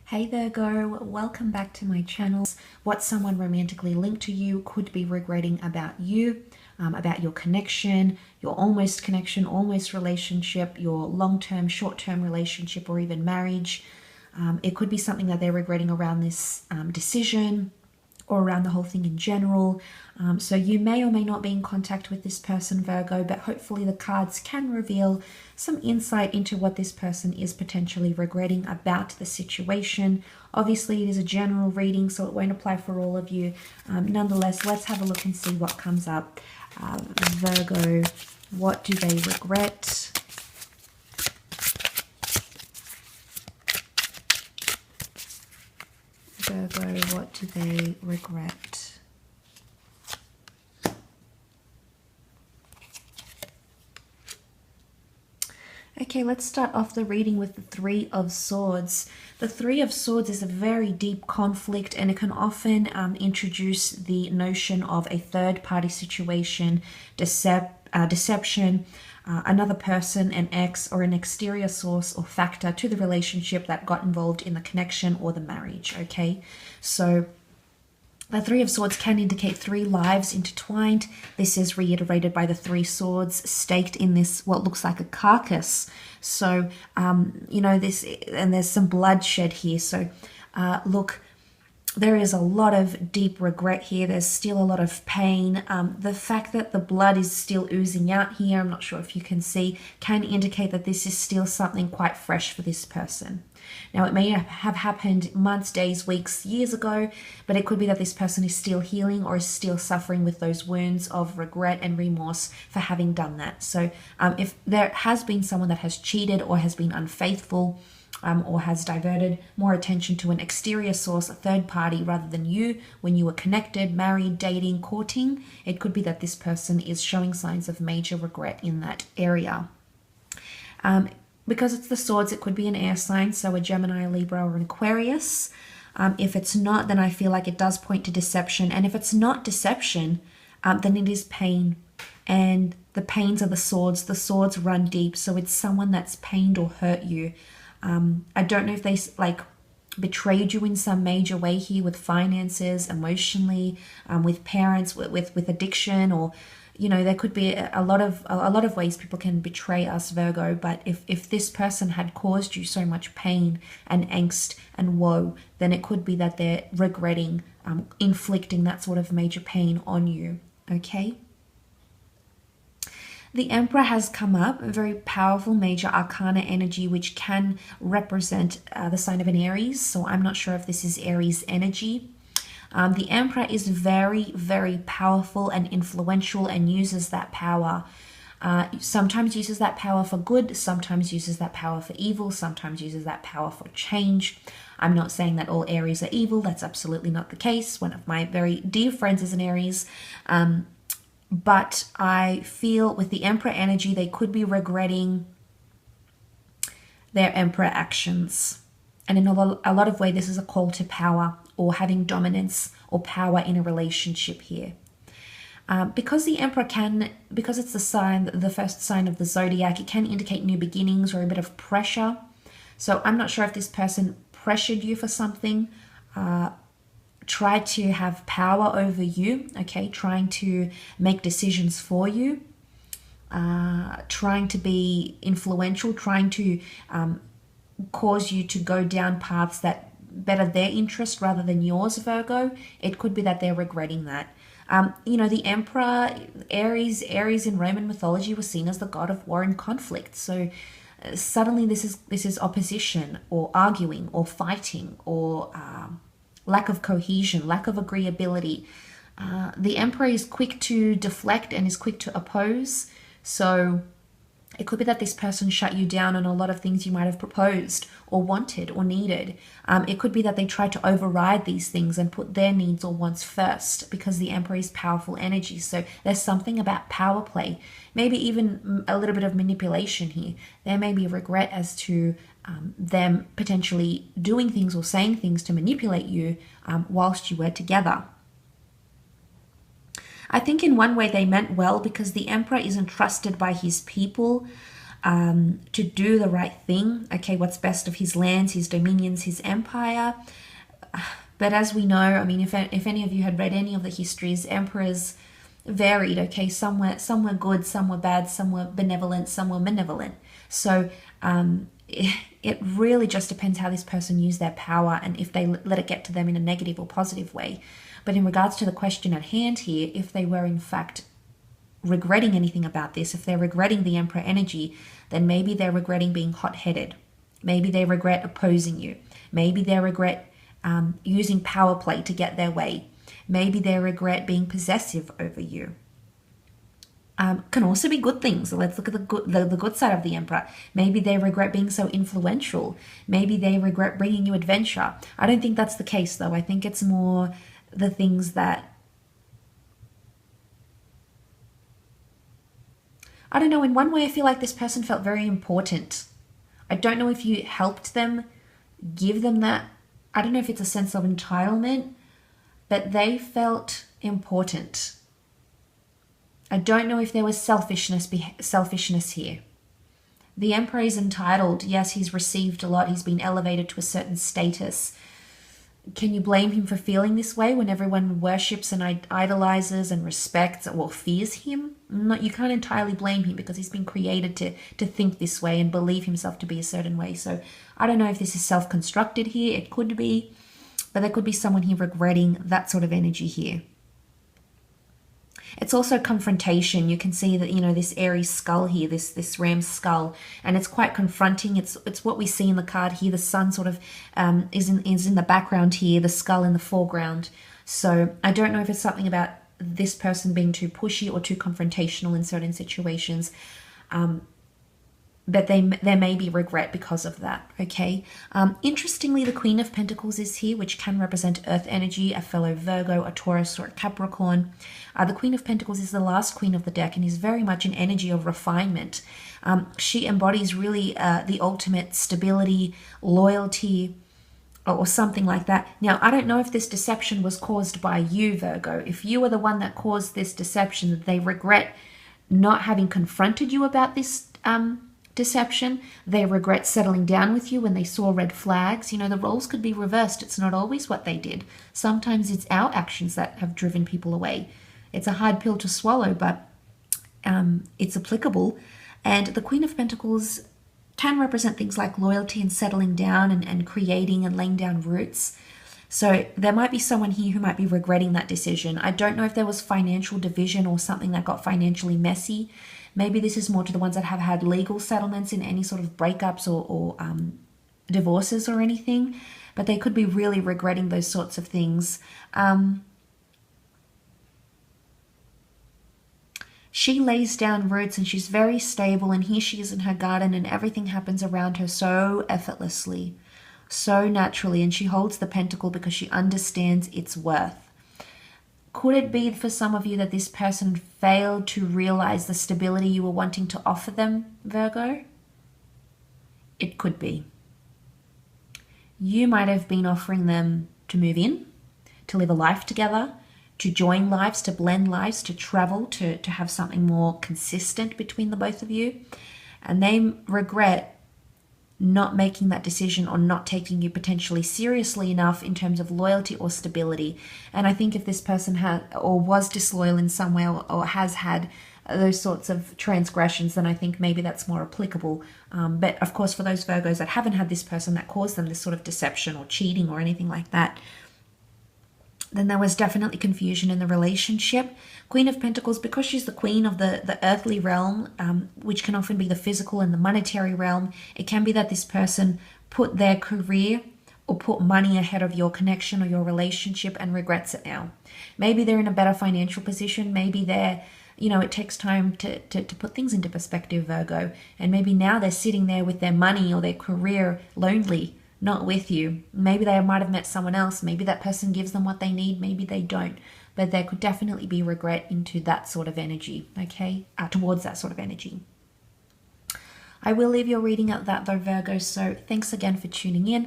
Hey Virgo, welcome back to my channel. What someone romantically linked to you could be regretting about you, about your connection, your almost connection, almost relationship, your long-term, short-term relationship, or even marriage. It could be something that they're regretting around this decision or around the whole thing in general. So you may or may not be in contact with this person, Virgo, but hopefully the cards can reveal some insight into what this person is potentially regretting about the situation. Obviously, it is a general reading, so it won't apply for all of you. Nonetheless, let's have a look and see what comes up. Virgo, what do they regret? Virgo, what do they regret? Okay, let's start off the reading with the Three of Swords. The Three of Swords is a very deep conflict, and it can often introduce the notion of a third-party situation, deception, another person, an ex, or an exterior source or factor to the relationship that got involved in the connection or the marriage, okay? So the Three of Swords can indicate three lives intertwined. This is reiterated by the three swords staked in this, what looks like a carcass. So, you know, this, and there's some bloodshed here. So, look, there is a lot of deep regret here. There's still a lot of pain. The fact that the blood is still oozing out here, I'm not sure if you can see, can indicate that this is still something quite fresh for this person. Now, it may have happened months, days, weeks, years ago, but it could be that this person is still healing or is still suffering with those wounds of regret and remorse for having done that. So if there has been someone that has cheated or has been unfaithful, or has diverted more attention to an exterior source, a third party, rather than you when you were connected, married, dating, courting, it could be that this person is showing signs of major regret in that area. Because it's the swords, it could be an air sign, so a Gemini, Libra, or an Aquarius. If it's not, then I feel like it does point to deception. And if it's not deception, then it is pain. And the pains are the swords. The swords run deep, so it's someone that's pained or hurt you. I don't know if they betrayed you in some major way here with finances, emotionally, with parents, with addiction, or you know, there could be a lot of ways people can betray us, Virgo. But if this person had caused you so much pain and angst and woe, then it could be that they're regretting inflicting that sort of major pain on you. Okay. The Emperor has come up, a very powerful major arcana energy, which can represent the sign of an Aries. So I'm not sure if this is Aries energy. The Emperor is very, very powerful and influential and uses that power. Sometimes uses that power for good, sometimes uses that power for evil, sometimes uses that power for change. I'm not saying that all Aries are evil. That's absolutely not the case. One of my very dear friends is an Aries. But I feel with the Emperor energy, they could be regretting their Emperor actions. And in a lot of ways, this is a call to power or having dominance or power in a relationship here. Because the Emperor because it's the first sign of the zodiac, it can indicate new beginnings or a bit of pressure. So I'm not sure if this person pressured you for something, try to have power over you, okay, trying to make decisions for you, trying to be influential, trying to cause you to go down paths that better their interest rather than yours, Virgo. It could be that they're regretting that. You know, the Emperor, Aries in Roman mythology was seen as the god of war and conflict. So suddenly this is opposition or arguing or fighting or lack of cohesion, lack of agreeability. The Emperor is quick to deflect and is quick to oppose. So it could be that this person shut you down on a lot of things you might have proposed or wanted or needed. It could be that they tried to override these things and put their needs or wants first, because the Emperor is powerful energy. So there's something about power play, maybe even a little bit of manipulation here. There may be regret as to them potentially doing things or saying things to manipulate you whilst you were together. I think in one way they meant well, because the Emperor isn't trusted by his people. to do the right thing, okay, what's best of his lands, his dominions, his empire. But as we know, I mean, if any of you had read any of the histories, emperors varied, okay? Some were good, some were bad, some were benevolent, some were malevolent. So it really just depends how this person used their power and if they let it get to them in a negative or positive way. But in regards to the question at hand here, if they were in fact regretting anything about this, if they're regretting the Emperor energy, then maybe they're regretting being hot-headed. Maybe they regret opposing you. Maybe they regret using power play to get their way. Maybe they regret being possessive over you. Can also be good things. So let's look at the good side of the Emperor. Maybe they regret being so influential. Maybe they regret bringing you adventure. I don't think that's the case, though. I think it's more the things that, I don't know, in one way I feel like this person felt very important. I don't know if you helped them, give them that, I don't know if it's a sense of entitlement, but they felt important. I don't know if there was selfishness here. The Emperor is entitled. Yes, he's received a lot. He's been elevated to a certain status. Can you blame him for feeling this way when everyone worships and idolizes and respects or fears him? No, you can't entirely blame him because he's been created to think this way and believe himself to be a certain way. So I don't know if this is self-constructed here. It could be, but there could be someone here regretting that sort of energy here. It's also confrontation. You can see that, you know, this Aries skull here, this ram's skull, and it's quite confronting. It's what we see in the card here. The sun sort of is in the background here, the skull in the foreground. So I don't know if it's something about this person being too pushy or too confrontational in certain situations. But there may be regret because of that, okay? Interestingly, the Queen of Pentacles is here, which can represent Earth energy, a fellow Virgo, a Taurus, or a Capricorn. The Queen of Pentacles is the last queen of the deck and is very much an energy of refinement. She embodies really the ultimate stability, loyalty, or something like that. Now, I don't know if this deception was caused by you, Virgo. If you were the one that caused this deception, that they regret not having confronted you about this deception, they regret settling down with you when they saw red flags. You know, the roles could be reversed. It's not always what they did. Sometimes it's our actions that have driven people away. It's a hard pill to swallow, but it's applicable. And the Queen of Pentacles can represent things like loyalty and settling down and creating and laying down roots. So there might be someone here who might be regretting that decision. I don't know if there was financial division or something that got financially messy. Maybe this is more to the ones that have had legal settlements in any sort of breakups or divorces or anything. But they could be really regretting those sorts of things. She lays down roots and she's very stable, and here she is in her garden and everything happens around her so effortlessly, so naturally, and she holds the pentacle because she understands its worth. Could it be for some of you that this person failed to realize the stability you were wanting to offer them, Virgo? It could be. You might have been offering them to move in, to live a life together, to join lives, to blend lives, to travel, to have something more consistent between the both of you. And they regret not making that decision or not taking you potentially seriously enough in terms of loyalty or stability. And I think if this person had or was disloyal in some way or has had those sorts of transgressions, then I think maybe that's more applicable. But of course, for those Virgos that haven't had this person that caused them this sort of deception or cheating or anything like that, then there was definitely confusion in the relationship. Queen of Pentacles, because she's the queen of the earthly realm, which can often be the physical and the monetary realm, it can be that this person put their career or put money ahead of your connection or your relationship and regrets it now. Maybe they're in a better financial position. Maybe they're, you know, it takes time to put things into perspective, Virgo. And maybe now they're sitting there with their money or their career lonely, not with you. Maybe they might have met someone else. Maybe that person gives them what they need. Maybe they don't. But there could definitely be regret into that sort of energy, okay? Towards that sort of energy. I will leave your reading at that though, Virgo. So thanks again for tuning in.